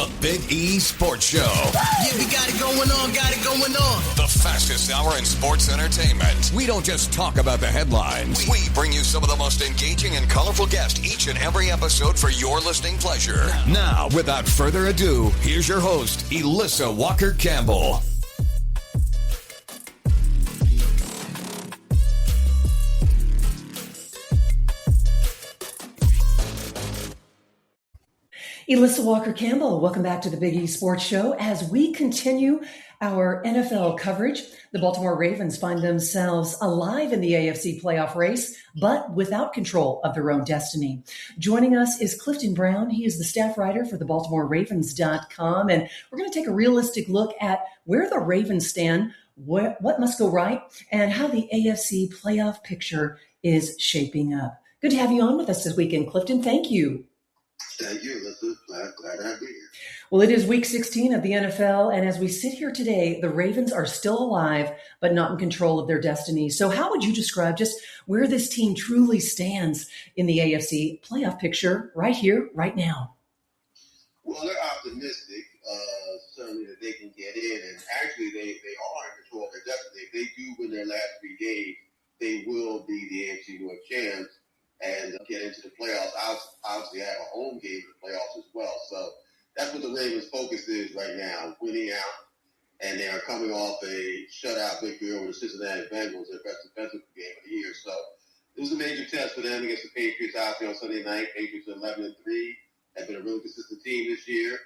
The Big E Sports Show. Yeah, we got it going on, The fastest hour in sports entertainment. We don't just talk about the headlines. We bring you some of the most engaging and colorful guests each and every episode for your listening pleasure. Now, without further ado, here's your host, Elissa Walker Campbell. Elissa Walker Campbell, welcome back to the Big E Sports Show. As we continue our NFL coverage, the Baltimore Ravens find themselves alive in the AFC playoff race, but without control of their own destiny. Joining us is Clifton Brown. He is the staff writer for the BaltimoreRavens.com, and we're going to take a realistic look at where the Ravens stand, what must go right, and how the AFC playoff picture is shaping up. Good to have you on with us this weekend, Clifton. Thank you. Thank you, Elissa. Glad to be here. Well, it is week 16 of the NFL, and as we sit here today, the Ravens are still alive, but not in control of their destiny. So how would you describe just where this team truly stands in the AFC playoff picture right here, right now? Well, they're optimistic, certainly that they can get in, and actually they are in control of their destiny. If they do win their last 3 games, they will be the AFC North champs and get into the playoffs. Obviously have a home game in the playoffs as well. So that's what the Ravens' focus is right now, winning out. And they are coming off a shutout victory over the Cincinnati Bengals, their best defensive game of the year. So it was a major test for them against the Patriots obviously on Sunday night. Patriots are 11-3, have been a really consistent team this year.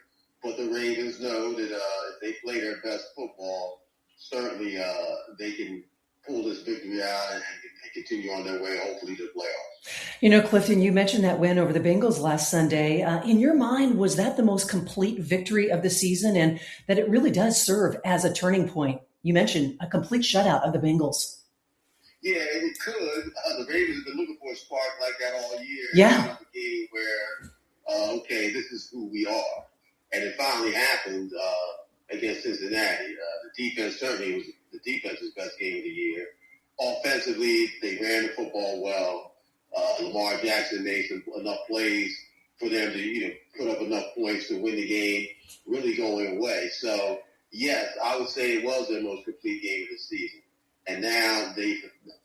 But the Ravens know that if they play their best football, certainly they can pull this victory out and continue on their way, hopefully, to the playoffs. You know, Clifton, you mentioned that win over the Bengals last Sunday. In your mind, was that the most complete victory of the season, and that it really does serve as a turning point? You mentioned a complete shutout of the Bengals. Yeah, and it could. The Ravens have been looking for a spark like that all year. Yeah. A game where, okay, this is who we are. And it finally happened against Cincinnati. The defense certainly was the defense's best game of the year. Offensively, they ran the football well. Lamar Jackson made enough plays for them to, put up enough points to win the game, really going away. So, yes, I would say it was their most complete game of the season. And now they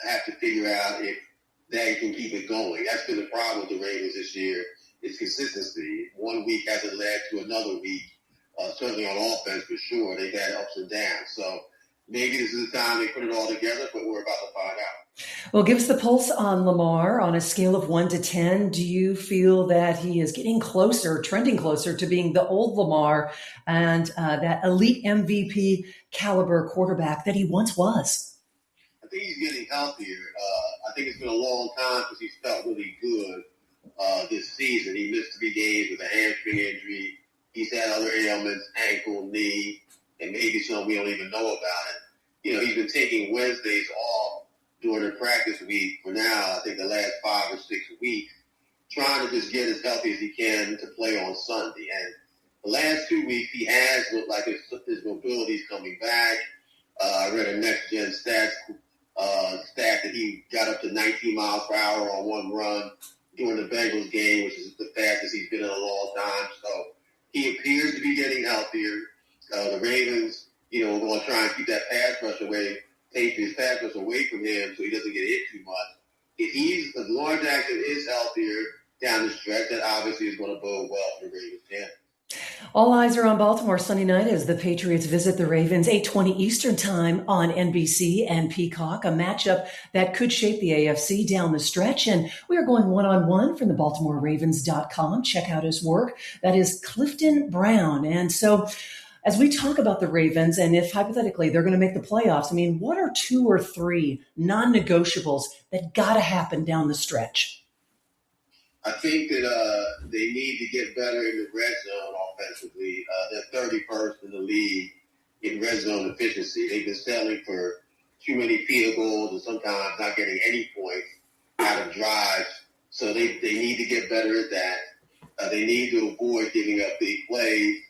have to figure out if they can keep it going. That's been the problem with the Ravens this year, is consistency. 1 week hasn't led to another week, certainly on offense for sure. They've had ups and downs. So maybe this is the time they put it all together, but we're about to find out. Well, give us the pulse on Lamar on a scale of 1 to 10. Do you feel that he is getting closer, trending closer to being the old Lamar and that elite MVP caliber quarterback that he once was? I think he's getting healthier. I think it's been a long time since he's felt really good this season. He missed 3 games with a hamstring injury. He's had other ailments, ankle, knee, and maybe some we don't even know about it. He's been taking Wednesdays off during the practice week for now, I think the last 5 or 6 weeks, trying to just get as healthy as he can to play on Sunday. And the last 2 weeks, he has looked like his mobility is coming back. I read a next-gen stat that he got up to 19 miles per hour on one run during the Bengals game, which is the fastest he's been in a long time. So he appears to be getting healthier. The Ravens, are going to try and keep that pass rush away, take his pass rush away from him so he doesn't get hit too much. If Lamar Jackson is healthier down the stretch, that obviously is going to bode well for the Ravens. Yeah. All eyes are on Baltimore Sunday night as the Patriots visit the Ravens, 8:20 Eastern time on NBC and Peacock, a matchup that could shape the AFC down the stretch. And we are going one-on-one from the BaltimoreRavens.com. Check out his work. That is Clifton Brown. And so as we talk about the Ravens, and if hypothetically they're going to make the playoffs, what are 2 or 3 non-negotiables that got to happen down the stretch? I think that they need to get better in the red zone offensively. They're 31st in the league in red zone efficiency. They've been settling for too many field goals and sometimes not getting any points out of drives. So they need to get better at that. They need to avoid giving up big plays,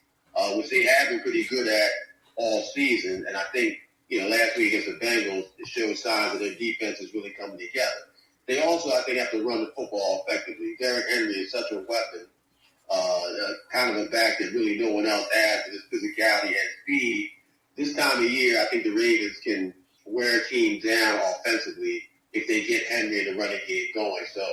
which they have been pretty good at all season. And I think, last week against the Bengals, it showed signs that their defense is really coming together. They also, I think, have to run the football effectively. Derrick Henry is such a weapon kind of a back that really no one else has, and his physicality and speed. This time of year, I think the Ravens can wear a team down offensively if they get Henry and the running game going. So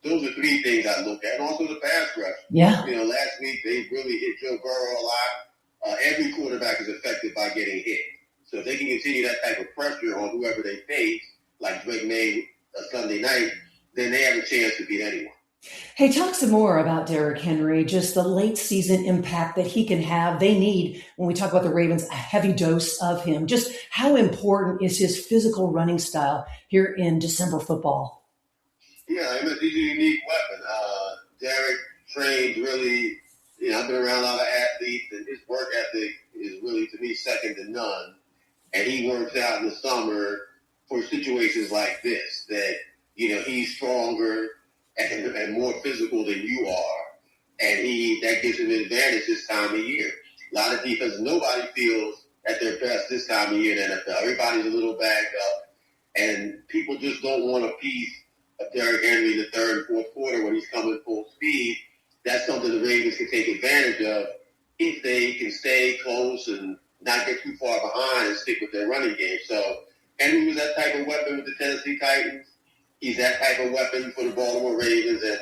those are three things I look at. And also the pass rush. Yeah. Last week they really hit Joe Burrow a lot. Every quarterback is affected by getting hit. So if they can continue that type of pressure on whoever they face, like Drake made Sunday night, then they have a chance to beat anyone. Hey, talk some more about Derrick Henry, just the late season impact that he can have. They need, when we talk about the Ravens, a heavy dose of him. Just how important is his physical running style here in December football? Yeah, he's a unique weapon. Derrick trained really, I've been around a lot of athletes, and his work ethic is really, to me, second to none. And he works out in the summer for situations like this, that, he's stronger and more physical than you are. And that gives him an advantage this time of year. A lot of defenses, nobody feels at their best this time of year in the NFL. Everybody's a little backed up. And people just don't want a piece of Derrick Henry in the third and fourth quarter when he's coming full speed. That's something the Ravens can take advantage of if they can stay close and not get too far behind and stick with their running game. So Henry was that type of weapon with the Tennessee Titans. He's that type of weapon for the Baltimore Ravens. And,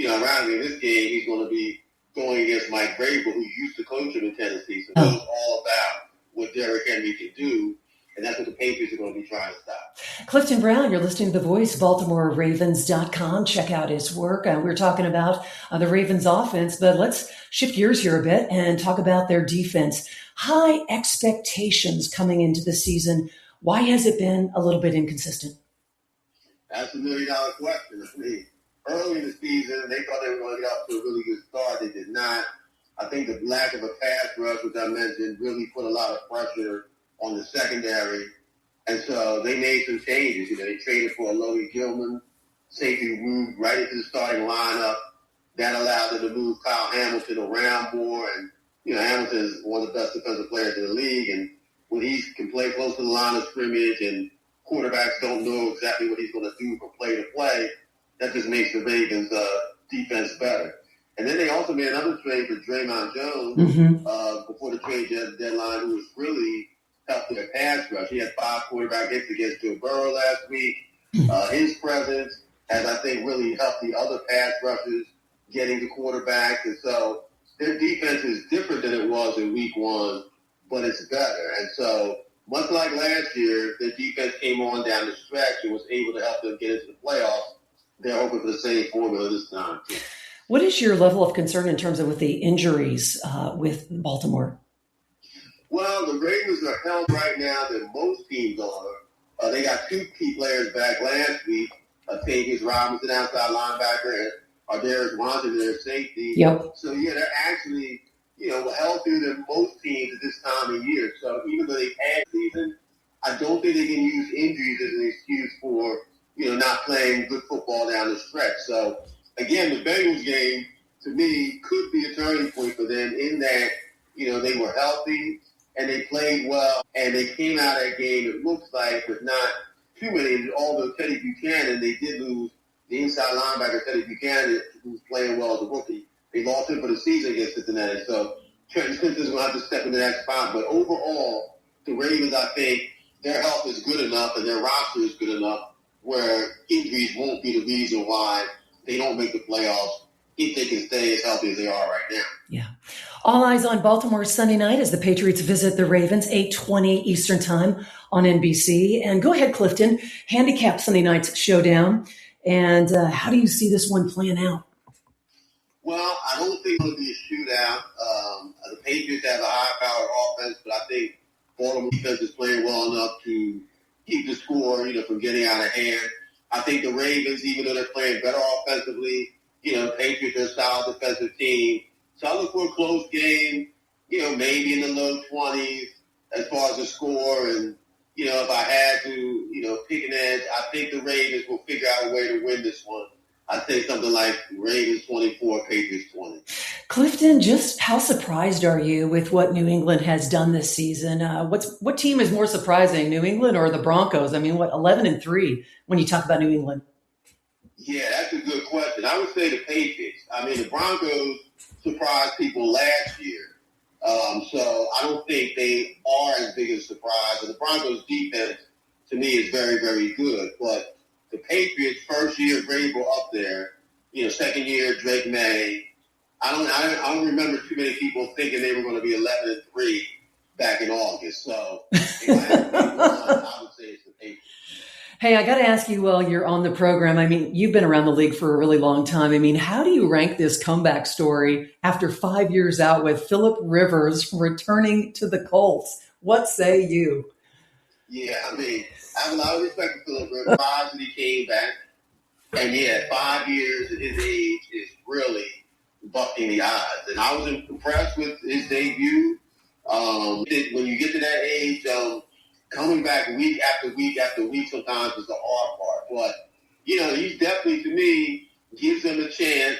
around in this game, he's going to be going against Mike Vrabel, who used to coach him in Tennessee. So it's all about what Derrick Henry can do. And that's what the Patriots are going to be trying to stop. Clifton Brown, you're listening to The Voice, BaltimoreRavens.com. Check out his work. We're talking about the Ravens offense, but let's shift gears here a bit and talk about their defense. High expectations coming into the season. Why has it been a little bit inconsistent? That's $1 million question. I mean, early in the season, they thought they were going to get off to a really good start. They did not. I think the lack of a pass rush, which I mentioned, really put a lot of pressure on the secondary. And so they made some changes. They traded for a Logan Gilman, safety moved right into the starting lineup. That allowed them to move Kyle Hamilton around more. And, Hamilton is one of the best defensive players in the league. And when he can play close to the line of scrimmage and quarterbacks don't know exactly what he's going to do from play to play, that just makes the Ravens' defense better. And then they also made another trade for Draymond Jones before the trade deadline, who was really helped their pass rush. He had 5 quarterback hits against Joe Burrow last week. His presence has, I think, really helped the other pass rushers getting to quarterbacks. And so their defense is different than it was in week 1, but it's better. And so much like last year, their defense came on down the stretch and was able to help them get into the playoffs. They're hoping for the same formula this time, too. What is your level of concern in terms of with the injuries with Baltimore? Well, the Ravens are held right now than most teams are. They got 2 key players back last week. Tavius Robinson, outside linebacker, and Ardarius Washington, their safety. Yep. So, they're actually, healthier than most teams at this time of year. So even though they've had season, I don't think they can use injuries as an excuse for, not playing good football down the stretch. So, again, the Bengals game, to me, could be a turning point for them in that, they were healthy and they played well and they came out of that game, it looks like, with not too many, although Teddy Buchanan, they did lose the inside linebacker, Teddy Buchanan, who's playing well as a rookie. They lost him for the season against Cincinnati. So Trenton Simpson's going to have to step into that spot. But overall, the Ravens, I think, their health is good enough and their roster is good enough where injuries won't be the reason why they don't make the playoffs if they can stay as healthy as they are right now. Yeah. All eyes on Baltimore Sunday night as the Patriots visit the Ravens, 8:20 Eastern time on NBC. And go ahead, Clifton, handicap Sunday night's showdown. And how do you see this one playing out? Well, I don't think it'll be a shootout. The Patriots have a high-powered offense, but I think Baltimore defense is playing well enough to keep the score, from getting out of hand. I think the Ravens, even though they're playing better offensively, Patriots are a solid defensive team. So I look for a close game, maybe in the low 20s as far as the score. And, if I had to, pick an edge, I think the Ravens will figure out a way to win this one. I'd say something like Ravens 24, Patriots 20. Clifton, just how surprised are you with what New England has done this season? What team is more surprising, New England or the Broncos? 11-3 when you talk about New England? Yeah, that's a good question. I would say the Patriots. The Broncos, surprised people last year. So I don't think they are as big a surprise. And the Broncos' defense, to me, is very, very good. But the Patriots' first year, Vrabel up there, second year, Drake May. I don't remember too many people thinking they were going to be 11-3 back in August. So if I had to pick one, I would say it's the Patriots. Hey, I got to ask you while you're on the program, I mean, you've been around the league for a really long time. I mean, how do you rank this comeback story after 5 years out with Phillip Rivers returning to the Colts? What say you? Yeah, I mean, I have a lot of respect for Phillip Rivers. Five that he came back. And yeah, 5 years at his age is really bucking the odds. And I was impressed with his debut. When you get to that age, coming back week after week after week sometimes is the hard part. But, he definitely, to me, gives them a chance,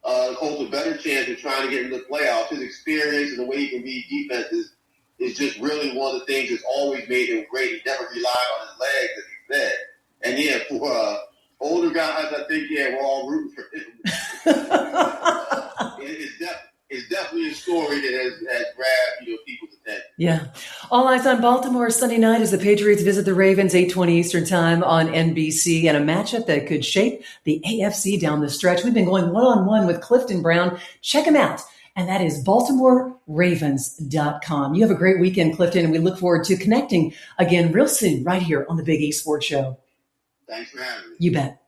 holds a better chance of trying to get into the playoffs. His experience and the way he can read defenses is just really one of the things that's always made him great. He never relied on his legs, as he said. And, yeah, for older guys, I think, we're all rooting for him. It's definitely a story that has grabbed, people's attention. Yeah. All Eyes on Baltimore Sunday night as the Patriots visit the Ravens, 8:20 Eastern Time on NBC, and a matchup that could shape the AFC down the stretch. We've been going one-on-one with Clifton Brown. Check him out. And that is BaltimoreRavens.com. You have a great weekend, Clifton, and we look forward to connecting again real soon right here on the Big East Sports Show. Thanks for having me. You bet.